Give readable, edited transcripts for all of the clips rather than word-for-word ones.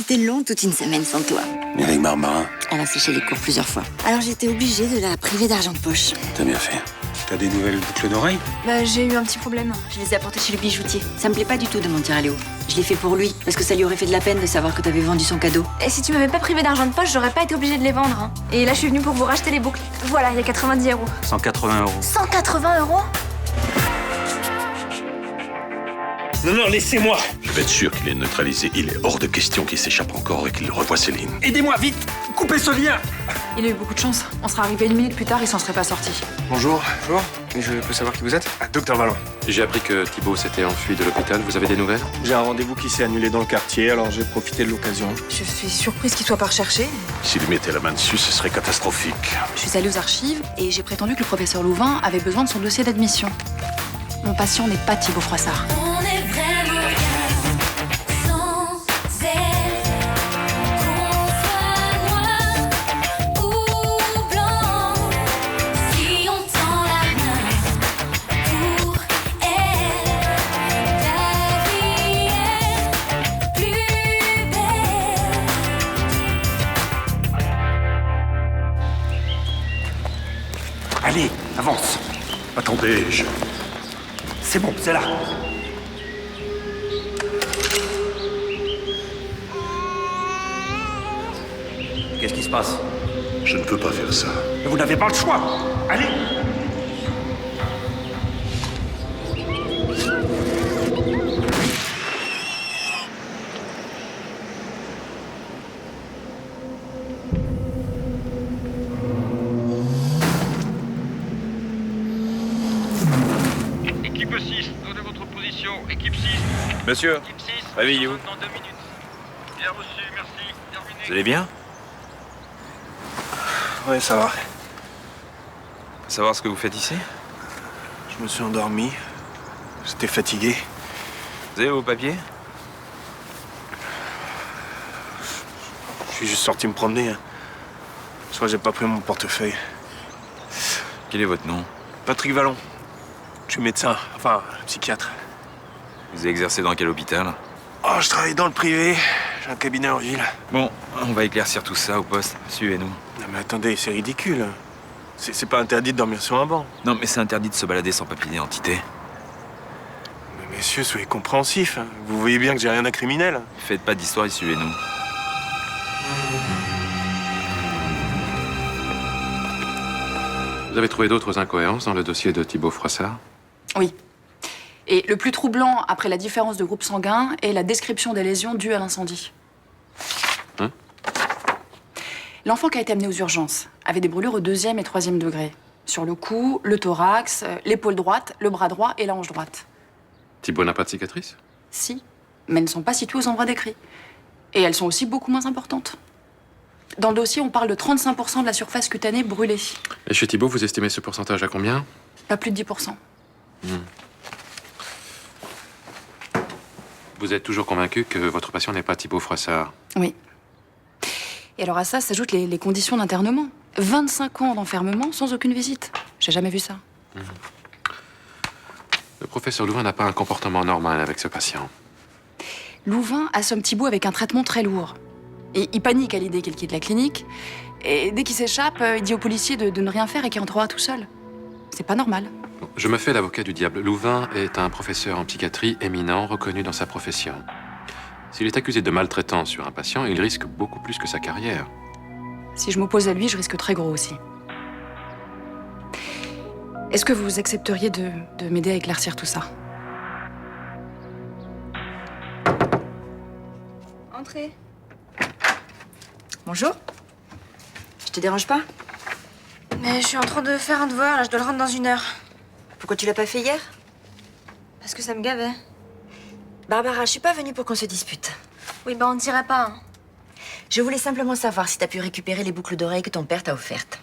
C'était long, toute une semaine sans toi. Mireille Marmarin, Elle a séché les cours plusieurs fois. Alors j'étais obligée de la priver d'argent de poche. t'as bien fait. T'as des nouvelles boucles d'oreilles? Bah, j'ai eu un petit problème. Je les ai apportées chez le bijoutier. Ça me plaît pas du tout de mentir à Léo. Je l'ai fait pour lui, parce que ça lui aurait fait de la peine de savoir que t'avais vendu son cadeau. Et si tu m'avais pas privé d'argent de poche, j'aurais pas été obligée de les vendre. Hein. Et là, je suis venue pour vous racheter les boucles. Voilà, il y a 90 €. 180 €. 180 €? Non, laissez-moi. Je vais être sûr qu'il est neutralisé. Il est hors de question qu'il s'échappe encore et qu'il revoie Céline. Aidez-moi, vite. Coupez ce lien. Il a eu beaucoup de chance. On serait arrivé 1 minute plus tard, il s'en serait pas sorti. Bonjour. Bonjour. Et je peux savoir qui vous êtes? Docteur Vallon. J'ai appris que Thibaut s'était enfui de l'hôpital. Vous avez des nouvelles? J'ai un rendez-vous qui s'est annulé dans le quartier, alors j'ai profité de l'occasion. Je suis surprise qu'il soit pas recherché. S'il mettait la main dessus, ce serait catastrophique. Je suis allée aux archives et j'ai prétendu que le professeur Louvain avait besoin de son dossier d'admission. Mon patient n'est pas Thibaut Froissart. On est vraiment bien sans elle. Qu'on soit noir ou blanc, si on tend la main pour elle, la vie est plus belle. Allez, avance. Attendez, C'est bon, c'est là. Qu'est-ce qui se passe? je ne peux pas faire ça. Mais vous n'avez pas le choix. Allez. Équipe 6, donnez votre position. Équipe 6. Monsieur, Équipe 6. réveillez-vous. Dans 2 minutes. Bien reçu, merci. Terminé. Vous allez bien? Ouais, ça va. Savoir ce que vous faites ici? Je me suis endormi. J'étais fatigué. Vous avez vos papiers? Je suis juste sorti me promener. Hein. Je crois que j'ai pas pris mon portefeuille. Quel est votre nom? Patrick Vallon. Je suis médecin, enfin, psychiatre. Vous exercez dans quel hôpital? Oh, je travaille dans le privé. J'ai un cabinet en ville. Bon, on va éclaircir tout ça au poste. Suivez-nous. Non mais attendez, c'est ridicule. C'est pas interdit de dormir sur un banc. Non, mais c'est interdit de se balader sans papier d'identité. Mais messieurs, soyez compréhensifs. Hein. Vous voyez bien que j'ai rien d'un criminel. Faites pas d'histoire et suivez-nous. Vous avez trouvé d'autres incohérences dans le dossier de Thibaut Froissart? Oui. Et le plus troublant, après la différence de groupe sanguin, est la description des lésions dues à l'incendie. Hein? L'enfant qui a été amené aux urgences avait des brûlures au 2e et 3e degré. Sur le cou, le thorax, l'épaule droite, le bras droit et la hanche droite. Thibaut n'a pas de cicatrice? Si, mais elles ne sont pas situées aux endroits décrits. Et elles sont aussi beaucoup moins importantes. Dans le dossier, on parle de 35% de la surface cutanée brûlée. Et chez Thibaut, vous estimez ce pourcentage à combien? Pas plus de 10%. Vous êtes toujours convaincu que votre patient n'est pas Thibaut Froissart? Oui. Et alors à ça s'ajoutent les conditions d'internement. 25 ans d'enfermement sans aucune visite. J'ai jamais vu ça. Le professeur Louvain n'a pas un comportement normal avec ce patient. Louvain assomme Thibaut avec un traitement très lourd. Et il panique à l'idée qu'il quitte la clinique. Et dès qu'il s'échappe, il dit au policier de ne rien faire et qu'il rentrera tout seul. C'est pas normal. Je me fais l'avocat du diable. Louvain est un professeur en psychiatrie éminent, reconnu dans sa profession. S'il est accusé de maltraitance sur un patient, il risque beaucoup plus que sa carrière. Si je m'oppose à lui, je risque très gros aussi. Est-ce que vous accepteriez de m'aider à éclaircir tout ça? Entrez. Bonjour. Je te dérange pas? Mais je suis en train de faire un devoir, là, je dois le rendre dans 1 heure. Pourquoi tu l'as pas fait hier? Parce que ça me gavait. Barbara, je suis pas venue pour qu'on se dispute. Oui, bah on ne dirait pas. Hein. Je voulais simplement savoir si t'as pu récupérer les boucles d'oreilles que ton père t'a offertes.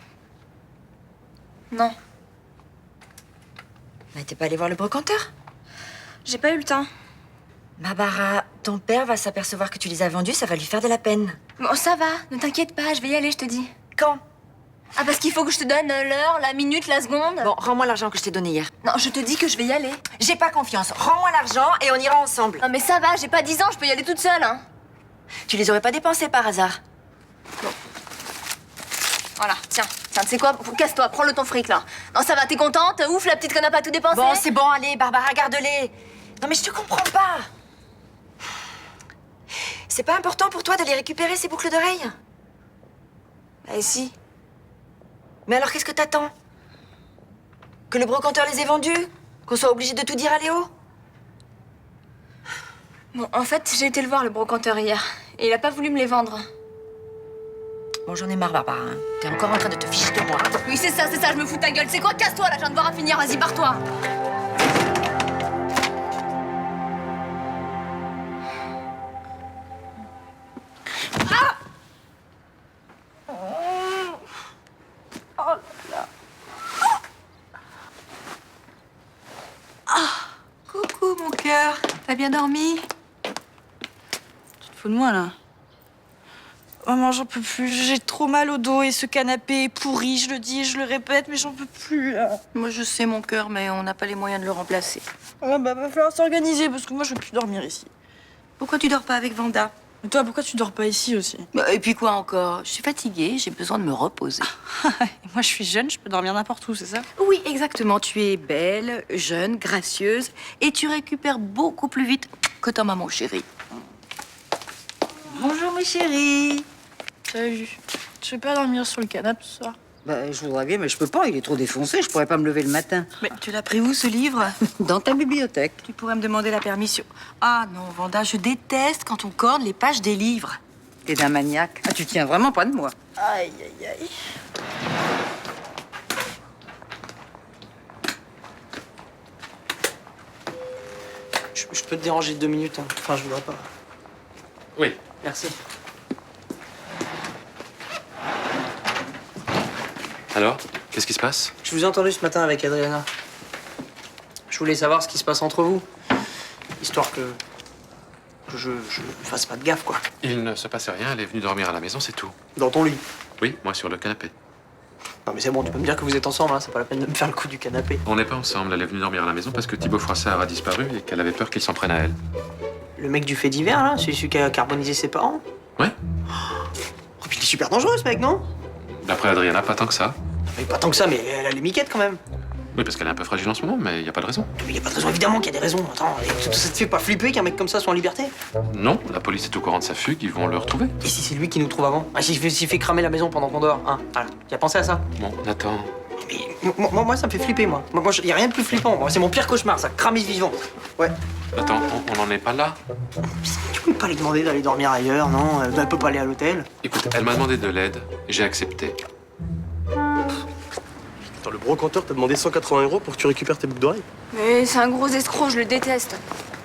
Non, Mais t'es pas allé voir le brocanteur? j'ai pas eu le temps. Barbara, ton père va s'apercevoir que tu les as vendues, ça va lui faire de la peine. Bon, ça va, ne t'inquiète pas, je vais y aller, je te dis. Quand? Ah, parce qu'il faut que je te donne l'heure, la minute, la seconde. Bon, rends-moi l'argent que je t'ai donné hier. Non, je te dis que je vais y aller. J'ai pas confiance. Rends-moi l'argent et on ira ensemble. Non, mais ça va, j'ai pas 10 ans, je peux y aller toute seule, hein. Tu les aurais pas dépensés par hasard? Voilà, tiens, tu sais quoi? Casse-toi, prends-le ton fric là. Non, ça va, t'es contente? Ouf, la petite qu'on n'a pas tout dépensé. Bon, c'est bon, allez, Barbara, garde-les. Non, mais je te comprends pas. C'est pas important pour toi d'aller récupérer ces boucles d'oreilles? Eh si. Mais alors, qu'est-ce que t'attends? Que le brocanteur les ait vendus? Qu'on soit obligé de tout dire à Léo? Bon, en fait, j'ai été le voir, le brocanteur, hier. Et il a pas voulu me les vendre. Bon, j'en ai marre, Barbara. Hein. T'es encore en train de te ficher de moi. Oui, c'est ça, je me fous de ta gueule. C'est quoi? Casse-toi, là, je viens de voir à finir. Vas-y, barre-toi. Coucou, mon cœur. T'as bien dormi? Tu te fous de moi, là? Maman, j'en peux plus. J'ai trop mal au dos et ce canapé est pourri. Je le dis et je le répète, mais j'en peux plus, là. Moi, je sais, mon cœur, mais on n'a pas les moyens de le remplacer. Ah bah, va falloir s'organiser parce que moi, je veux plus dormir ici. Pourquoi tu dors pas avec Vanda? Et toi, pourquoi tu dors pas ici aussi? Bah, et puis quoi encore? Je suis fatiguée, j'ai besoin de me reposer. Moi, je suis jeune, je peux dormir n'importe où, c'est ça? Oui, exactement. Tu es belle, jeune, gracieuse et tu récupères beaucoup plus vite que ta maman chérie. Bonjour, mes chéris. Salut. Je vais pas dormir sur le canapé ce soir. Bah, je voudrais bien, mais je peux pas, il est trop défoncé, je pourrais pas me lever le matin. Mais tu l'as pris où, ce livre? Dans ta bibliothèque. Tu pourrais me demander la permission. Ah non, Vanda, je déteste quand on corne les pages des livres. T'es d'un maniaque. Ah, tu tiens vraiment pas de moi. Aïe, aïe, aïe. Je peux te déranger 2 minutes, hein. Enfin, je voudrais pas. Oui. Merci. Alors, qu'est-ce qui se passe? Je vous ai entendu ce matin avec Adriana. Je voulais savoir ce qui se passe entre vous. Histoire que je fasse pas de gaffe, quoi. Il ne se passait rien, elle est venue dormir à la maison, c'est tout. Dans ton lit? Oui, moi sur le canapé. Non mais c'est bon, tu peux me dire que vous êtes ensemble, hein. C'est pas la peine de me faire le coup du canapé. On n'est pas ensemble, elle est venue dormir à la maison parce que Thibaut Froissart a disparu et qu'elle avait peur qu'il s'en prenne à elle. Le mec du fait divers, là? Celui qui a carbonisé ses parents? Ouais. Oh, puis il est super dangereux, ce mec, non? D'après Adriana, pas tant que ça. Mais pas tant que ça, mais elle a les miquettes, quand même. Oui, parce qu'elle est un peu fragile en ce moment, mais il n'y a pas de raison. Mais y a pas de raison, évidemment qu'il y a des raisons. Attends, ça te fait pas flipper qu'un mec comme ça soit en liberté? Non, la police est au courant de sa fugue, ils vont le retrouver. Et si c'est lui qui nous trouve avant? Ah, s'il fait cramer la maison pendant qu'on dort, hein? Voilà. Tu as pensé à ça? Bon, Nathan. Mais moi, ça me fait flipper, moi. Y a rien de plus flippant. Moi, c'est mon pire cauchemar, ça. Cramer vivant. Ouais. Attends, on n'en est pas là? Tu peux pas lui demander d'aller dormir ailleurs, non? Elle peut pas aller à l'hôtel. Écoute, elle m'a demandé de l'aide, j'ai accepté. Attends, le brocanteur t'a demandé 180 € pour que tu récupères tes boucles d'oreilles? Mais c'est un gros escroc, je le déteste.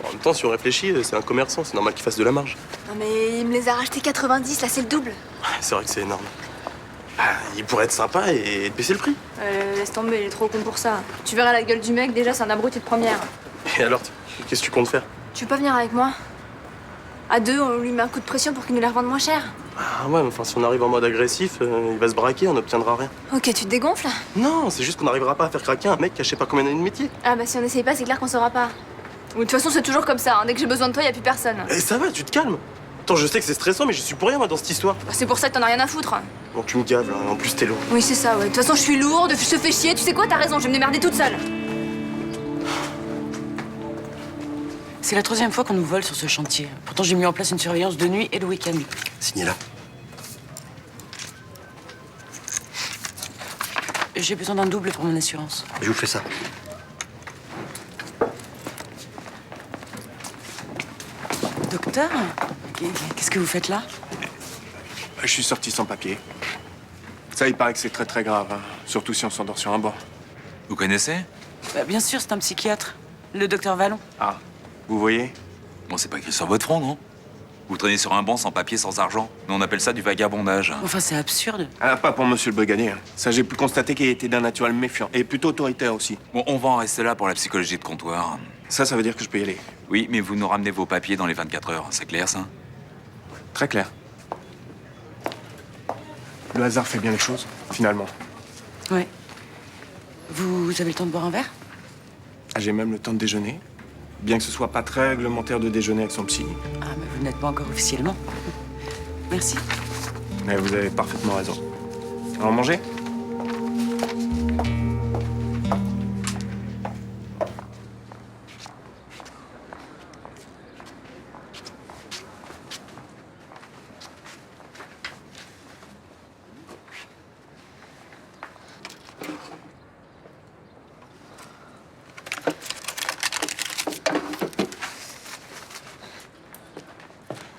En même temps, si on réfléchit, c'est un commerçant, c'est normal qu'il fasse de la marge. Non mais il me les a rachetés 90, là c'est le double. C'est vrai que c'est énorme. Il pourrait être sympa et te baisser le prix. Laisse tomber, il est trop con pour ça. Tu verras la gueule du mec, déjà c'est un abruti de première. Et alors, qu'est-ce que tu comptes faire? Tu veux pas venir avec moi? À deux, on lui met un coup de pression pour qu'il nous les revende moins cher. Ah ouais, mais enfin, si on arrive en mode agressif, il va se braquer, on n'obtiendra rien. Ok, tu te dégonfles? Non, c'est juste qu'on n'arrivera pas à faire craquer un mec qui a je sais pas combien d'années de métier. Ah bah si on essaye pas, c'est clair qu'on saura pas. Ou de toute façon, c'est toujours comme ça, hein. Dès que j'ai besoin de toi, y a plus personne. Et ça va, tu te calmes. Attends, je sais que c'est stressant, mais je suis pour rien, moi, dans cette histoire. Bah, c'est pour ça que t'en as rien à foutre. Bon, tu me gaves, là. En plus, t'es lourd. Oui, c'est ça, ouais. De toute façon, je suis lourde, je te fais chier. Tu sais quoi, t'as raison, je vais me démerder toute seule. C'est la 3e fois qu'on nous vole sur ce chantier. Pourtant, j'ai mis en place une surveillance de nuit et le week-end. Signez là. J'ai besoin d'un double pour mon assurance. Je vous fais ça. Docteur, qu'est-ce que vous faites là? Je suis sorti sans papier. Ça, il paraît que c'est très très grave, hein. Surtout si on s'endort sur un banc. Vous connaissez? Bah, bien sûr, c'est un psychiatre, le docteur Vallon. Ah, vous voyez? Bon, c'est pas écrit sur votre front, non? Vous traînez sur un banc sans papier, sans argent. Nous, on appelle ça du vagabondage. Enfin, c'est absurde. Ah, pas pour monsieur le Bogané. Hein. Ça, j'ai pu constater qu'il était d'un naturel méfiant et plutôt autoritaire aussi. Bon, on va en rester là pour la psychologie de comptoir. Ça veut dire que je peux y aller. Oui, mais vous nous ramenez vos papiers dans les 24 heures. C'est clair, ça? Très clair. Le hasard fait bien les choses, finalement. Ouais. Vous avez le temps de boire un verre? Ah, j'ai même le temps de déjeuner. Bien que ce soit pas très réglementaire de déjeuner avec son psy. Ah, mais vous n'êtes pas encore officiellement. Merci. Mais vous avez parfaitement raison. On va manger?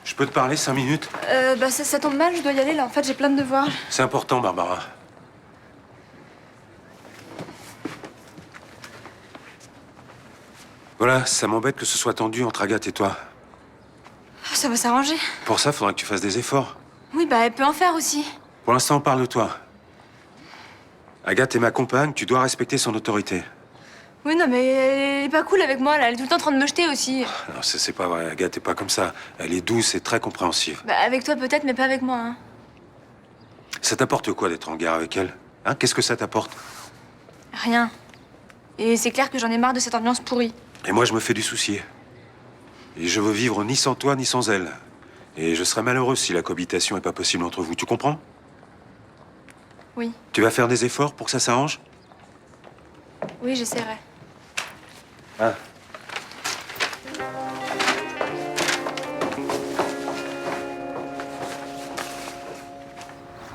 Je peux te parler 5 minutes? Bah ça tombe mal, je dois y aller là. En fait, j'ai plein de devoirs. C'est important, Barbara. Voilà, ça m'embête que ce soit tendu entre Agathe et toi. Ça va s'arranger. Pour ça, faudra que tu fasses des efforts. Oui, bah elle peut en faire aussi. Pour l'instant, on parle de toi. Agathe est ma compagne, tu dois respecter son autorité. Oui, non, mais elle est pas cool avec moi là. Elle est tout le temps en train de me jeter aussi. Non, c'est pas vrai, Agathe est pas comme ça. Elle est douce et très compréhensive. Bah avec toi peut-être, mais pas avec moi. Hein. Ça t'apporte quoi d'être en guerre avec elle? Hein? Qu'est-ce que ça t'apporte? Rien. Et c'est clair que j'en ai marre de cette ambiance pourrie. Et moi, je me fais du souci. Et je veux vivre ni sans toi, ni sans elle. Et je serais malheureux si la cohabitation est pas possible entre vous. Tu comprends? Oui. Tu vas faire des efforts pour que ça s'arrange? Oui, j'essaierai. Ah.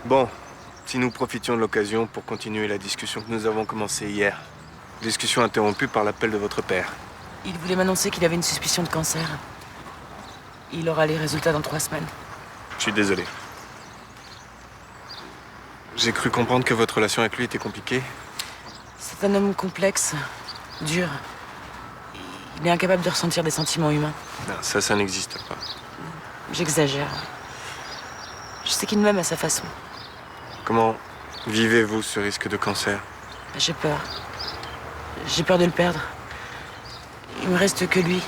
Bon, si nous profitions de l'occasion pour continuer la discussion que nous avons commencée hier. Discussion interrompue par l'appel de votre père. Il voulait m'annoncer qu'il avait une suspicion de cancer. Il aura les résultats dans 3 semaines. Je suis désolé. J'ai cru comprendre que votre relation avec lui était compliquée. C'est un homme complexe, dur. Il est incapable de ressentir des sentiments humains. Non, ça n'existe pas. J'exagère. Je sais qu'il m'aime à sa façon. Comment vivez-vous ce risque de cancer? J'ai peur. J'ai peur de le perdre. Il me reste que lui,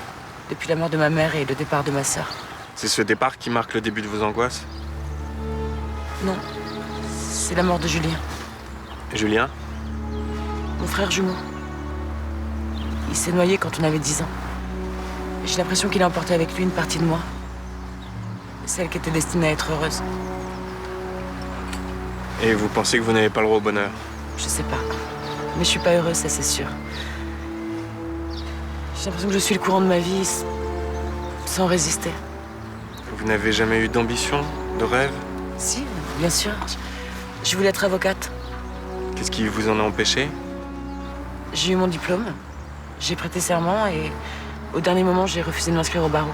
depuis la mort de ma mère et le départ de ma sœur. C'est ce départ qui marque le début de vos angoisses? Non, c'est la mort de Julien, Julien? mon frère jumeau. Il s'est noyé quand on avait 10 ans. J'ai l'impression qu'il a emporté avec lui une partie de moi. Celle qui était destinée à être heureuse. Et vous pensez que vous n'avez pas le droit au bonheur? Je sais pas. Mais je suis pas heureuse, ça c'est sûr. J'ai l'impression que je suis le courant de ma vie sans résister. Vous n'avez jamais eu d'ambition, de rêve? Si, bien sûr. Je voulais être avocate. Qu'est-ce qui vous en a empêché? J'ai eu mon diplôme, j'ai prêté serment et au dernier moment, j'ai refusé de m'inscrire au barreau.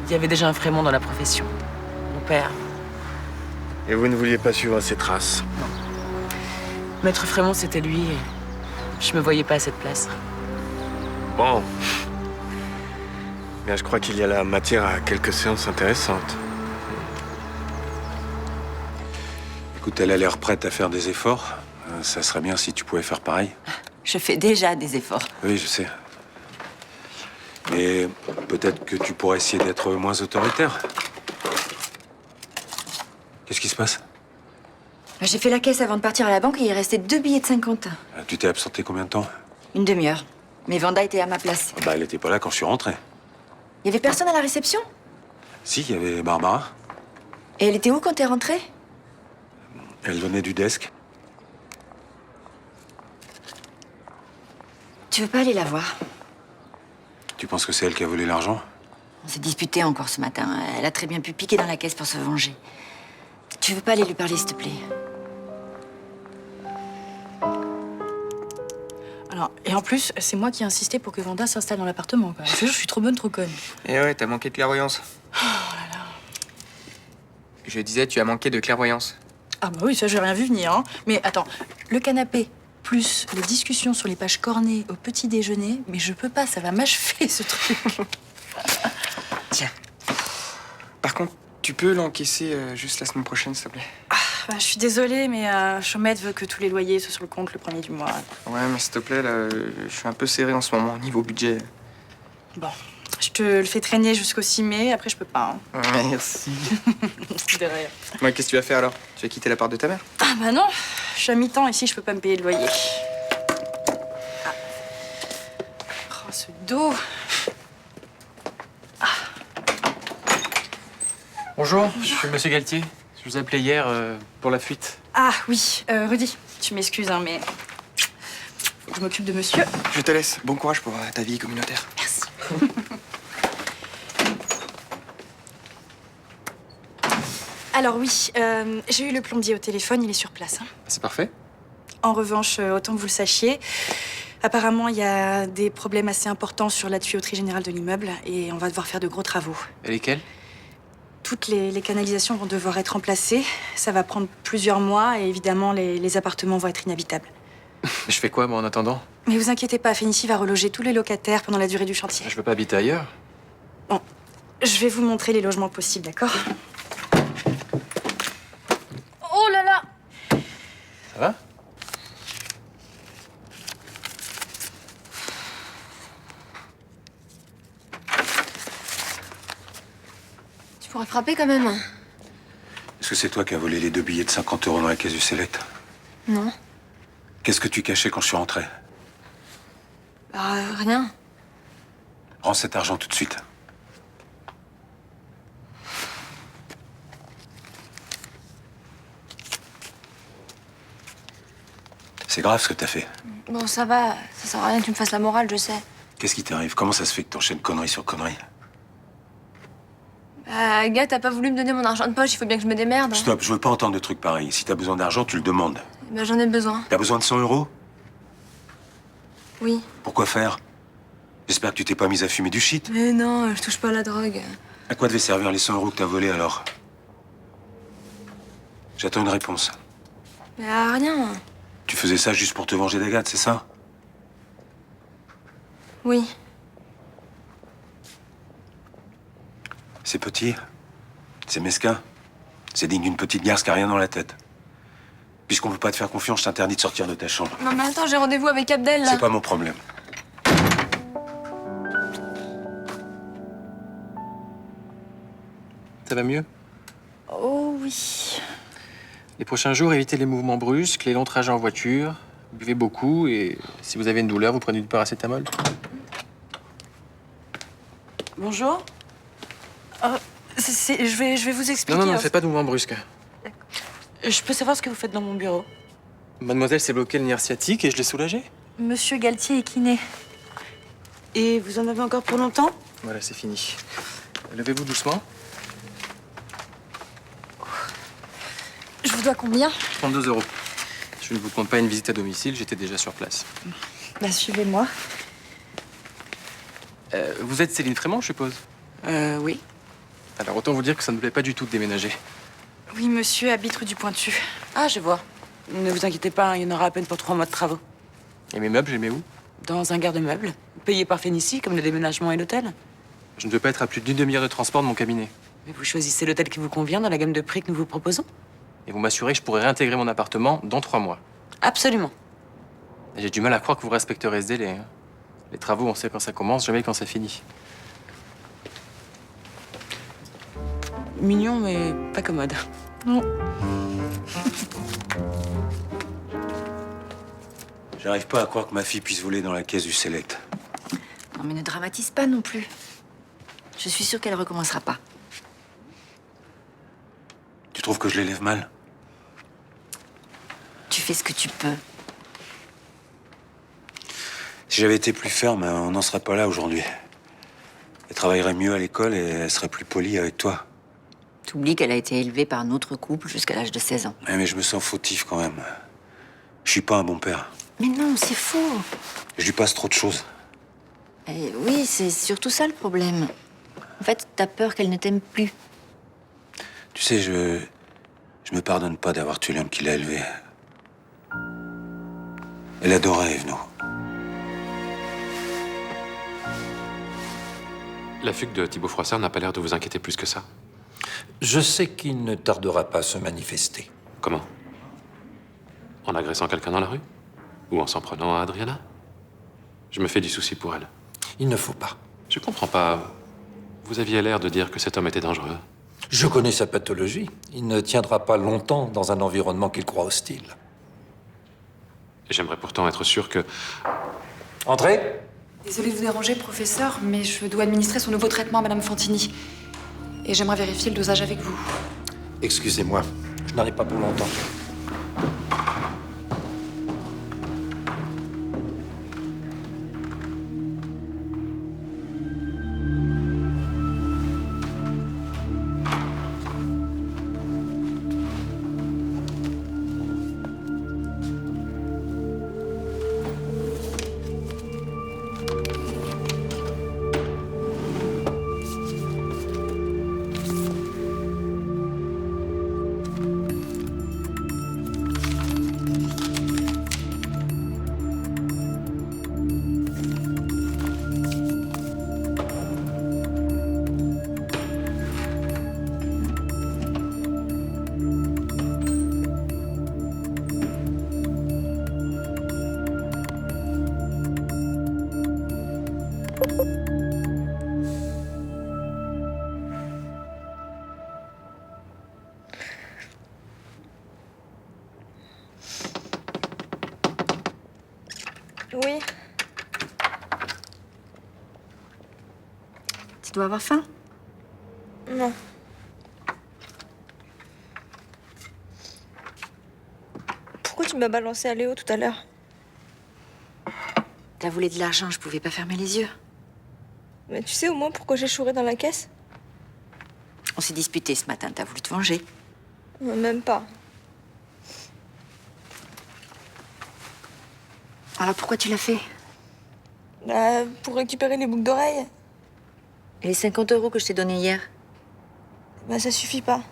Il y avait déjà un Frémont dans la profession. Mon père. Et vous ne vouliez pas suivre ses traces? Maître Frémont, c'était lui et je me voyais pas à cette place. Bon. Bien, je crois qu'il y a la matière à quelques séances intéressantes. Écoute, elle a l'air prête à faire des efforts. Ça serait bien si tu pouvais faire pareil. Je fais déjà des efforts. Oui, je sais. Mais peut-être que tu pourrais essayer d'être moins autoritaire. Qu'est-ce qui se passe? J'ai fait la caisse avant de partir à la banque et il restait 2 billets de 50. Tu t'es absenté combien de temps? Une demi-heure. Mais Vanda était à ma place. Bah, elle était pas là quand je suis rentré. Il y avait personne à la réception? Si, il y avait Barbara. Et elle était où quand t'es rentrée? Elle venait du desk. Tu veux pas aller la voir? Tu penses que c'est elle qui a volé l'argent? On s'est disputé encore ce matin. Elle a très bien pu piquer dans la caisse pour se venger. Tu veux pas aller lui parler, s'il te plaît? Alors, et en plus, c'est moi qui ai insisté pour que Vanda s'installe dans l'appartement. Je te jure, je suis trop bonne, trop conne. Eh ouais, t'as manqué de clairvoyance. Oh là là. Je disais, tu as manqué de clairvoyance. Ah bah oui, ça, j'ai rien vu venir. Hein. Mais attends, le canapé plus les discussions sur les pages cornées au petit déjeuner, mais je peux pas, ça va m'achever, ce truc. Tiens. Par contre, tu peux l'encaisser juste la semaine prochaine, s'il te plaît. Bah, je suis désolée, mais Chaumette veut que tous les loyers soient sur le compte le premier du mois. Ouais, mais s'il te plaît, là, je suis un peu serré en ce moment, niveau budget. Bon, je te le fais traîner jusqu'au 6 mai, après je peux pas. Hein. Ouais, merci. De rien. Ouais, qu'est-ce que tu vas faire alors? Tu vas quitter l'appart de ta mère? Ah bah non, je suis à mi-temps ici, je peux pas me payer le loyer. Ah. Oh, ce dos. Bonjour, je suis Monsieur Galtier. Je vous appelais hier pour la fuite. Ah oui, Rudy, tu m'excuses, hein, mais faut que je m'occupe de monsieur. Je te laisse. Bon courage pour ta vie communautaire. Merci. Alors oui, j'ai eu le plombier au téléphone, il est sur place. Hein. C'est parfait. En revanche, autant que vous le sachiez, apparemment il y a des problèmes assez importants sur la tuyauterie générale de l'immeuble et on va devoir faire de gros travaux. Et lesquels? Toutes les canalisations vont devoir être remplacées. Ça va prendre plusieurs mois et évidemment les appartements vont être inhabitables. Je fais quoi, moi, en attendant? Mais vous inquiétez pas, Fénicie va reloger tous les locataires pendant la durée du chantier. Je veux pas habiter ailleurs. Bon, je vais vous montrer les logements possibles, d'accord? Oh là là! Ça va? Tu pourras frapper quand même. Est-ce que c'est toi qui as volé les 2 billets de 50 € dans la caisse du Select? Non. Qu'est-ce que tu cachais quand je suis rentré? Bah, rien. Rends cet argent tout de suite. C'est grave ce que t'as fait. Bon, ça va. Ça sert à rien que tu me fasses la morale, je sais. Qu'est-ce qui t'arrive? Comment ça se fait que t'enchaînes connerie sur connerie? Bah, gars, t'as pas voulu me donner mon argent de poche, il faut bien que je me démerde. Stop, je veux pas entendre de trucs pareils. Si t'as besoin d'argent, tu le demandes. Bah, j'en ai besoin. T'as besoin de 100 €? Oui. Pourquoi faire? J'espère que tu t'es pas mise à fumer du shit. Mais non, je touche pas à la drogue. À quoi devaient servir les 100 € que t'as volés alors? J'attends une réponse. Mais à rien. Tu faisais ça juste pour te venger d'Agathe, c'est ça? Oui. C'est petit, c'est mesquin, c'est digne d'une petite garce qui a rien dans la tête. Puisqu'on peut pas te faire confiance, je t'interdis de sortir de ta chambre. Non, mais attends, j'ai rendez-vous avec Abdel, là. C'est pas mon problème. Ça va mieux? Oh oui. Les prochains jours, évitez les mouvements brusques, les longs trajets en voiture, buvez beaucoup et si vous avez une douleur, vous prenez du paracétamol. Bonjour. Je vais vous expliquer. Non, faites pas de mouvements brusques. Je peux savoir ce que vous faites dans mon bureau? Mademoiselle s'est bloqué le nerf sciatique et je l'ai soulagé. Monsieur Galtier est kiné. Et vous en avez encore pour longtemps? Voilà, c'est fini. Levez-vous doucement. Je vous dois combien? 32 €. Je ne vous compte pas une visite à domicile, j'étais déjà sur place. Bah, suivez-moi. Vous êtes Céline Frémont, je suppose? Oui. Alors autant vous dire que ça ne me plaît pas du tout de déménager. Oui, monsieur habite rue du Pointu. Ah, je vois. Ne vous inquiétez pas, il y en aura à peine pour 3 mois de travaux. Et mes meubles, je les mets où? Dans un garde-meubles, payé par Fénicie, comme le déménagement et l'hôtel. Je ne veux pas être à plus d'une demi-heure de transport de mon cabinet. Mais vous choisissez l'hôtel qui vous convient dans la gamme de prix que nous vous proposons? Et vous m'assurez que je pourrai réintégrer mon appartement dans 3 mois. Absolument. J'ai du mal à croire que vous respecterez ce délai. Hein. Les travaux, on sait quand ça commence, jamais quand ça finit. Mignon, mais pas commode. Non. J'arrive pas à croire que ma fille puisse voler dans la caisse du Select. Non, mais ne dramatise pas non plus. Je suis sûre qu'elle recommencera pas. Tu trouves que je l'élève mal? Tu fais ce que tu peux. Si j'avais été plus ferme, on n'en serait pas là aujourd'hui. Elle travaillerait mieux à l'école et elle serait plus polie avec toi. T'oublies qu'elle a été élevée par un autre couple jusqu'à l'âge de 16 ans. Ouais, mais je me sens fautif quand même. Je suis pas un bon père. Mais non, c'est faux. Je lui passe trop de choses. Et oui, c'est surtout ça le problème. En fait, t'as peur qu'elle ne t'aime plus. Tu sais, je me pardonne pas d'avoir tué l'homme qui l'a élevée. Elle adorait Evno. La fugue de Thibaut Froissart n'a pas l'air de vous inquiéter plus que ça. Je sais qu'il ne tardera pas à se manifester. Comment? En agressant quelqu'un dans la rue? Ou en s'en prenant à Adriana? Je me fais du souci pour elle. Il ne faut pas. Je comprends pas. Vous aviez l'air de dire que cet homme était dangereux. Je connais sa pathologie. Il ne tiendra pas longtemps dans un environnement qu'il croit hostile. Et j'aimerais pourtant être sûr que... Entrez. Désolée de vous déranger, professeur, mais je dois administrer son nouveau traitement à Madame Fantini. Et j'aimerais vérifier le dosage avec vous. Excusez-moi, je n'en ai pas pour longtemps. Oui. Tu dois avoir faim? Non. Pourquoi tu m'as balancé à Léo tout à l'heure? T'as voulu de l'argent, je pouvais pas fermer les yeux. Mais tu sais au moins pourquoi j'ai chouré dans la caisse? On s'est disputé ce matin, t'as voulu te venger. Même pas. Alors pourquoi tu l'as fait? Bah, pour récupérer les boucles d'oreilles. Et les 50 € que je t'ai donnés hier? Bah, ça suffit pas.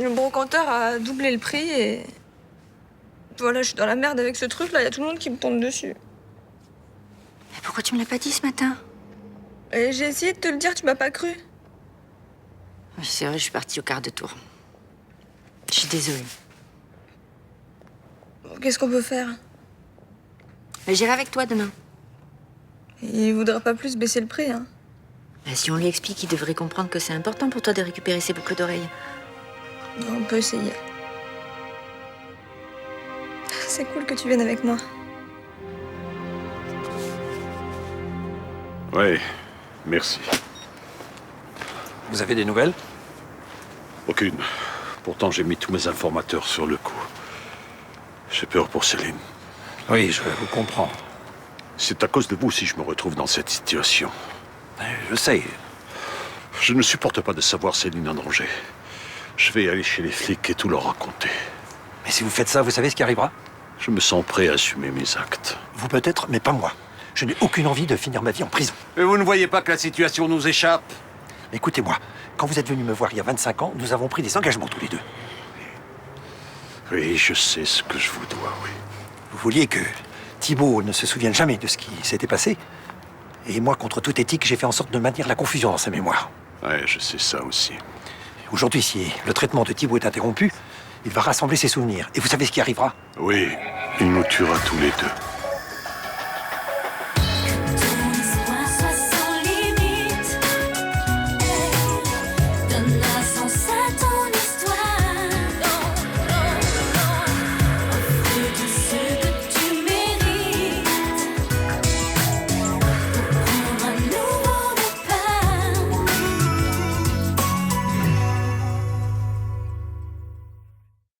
Le brocanteur a doublé le prix et... Voilà, je suis dans la merde avec ce truc-là, il y a tout le monde qui me tombe dessus. Mais pourquoi tu me l'as pas dit ce matin? Et j'ai essayé de te le dire, tu m'as pas cru. Oui, c'est vrai, je suis partie au quart de tour. Je suis désolée. Qu'est-ce qu'on peut faire? Mais j'irai avec toi demain. Il voudra pas plus baisser le prix, hein. Mais si on lui explique, il devrait comprendre que c'est important pour toi de récupérer ses boucles d'oreilles. On peut essayer. C'est cool que tu viennes avec moi. Ouais, merci. Vous avez des nouvelles? Aucune. Pourtant, j'ai mis tous mes informateurs sur le coup. J'ai peur pour Céline. Oui, je vous comprends. C'est à cause de vous si je me retrouve dans cette situation. Je sais. Je ne supporte pas de savoir Céline en danger. Je vais aller chez les flics et tout leur raconter. Mais si vous faites ça, vous savez ce qui arrivera? Je me sens prêt à assumer mes actes. Vous peut-être, mais pas moi. Je n'ai aucune envie de finir ma vie en prison. Et vous ne voyez pas que la situation nous échappe? Écoutez-moi, quand vous êtes venu me voir il y a 25 ans, nous avons pris des engagements tous les deux. Oui, je sais ce que je vous dois, oui. Vous vouliez que Thibault ne se souvienne jamais de ce qui s'était passé. Et moi, contre toute éthique, j'ai fait en sorte de maintenir la confusion dans sa mémoire. Ouais, je sais ça aussi. Aujourd'hui, si le traitement de Thibault est interrompu, il va rassembler ses souvenirs. Et vous savez ce qui arrivera? Oui, il nous tuera tous les deux.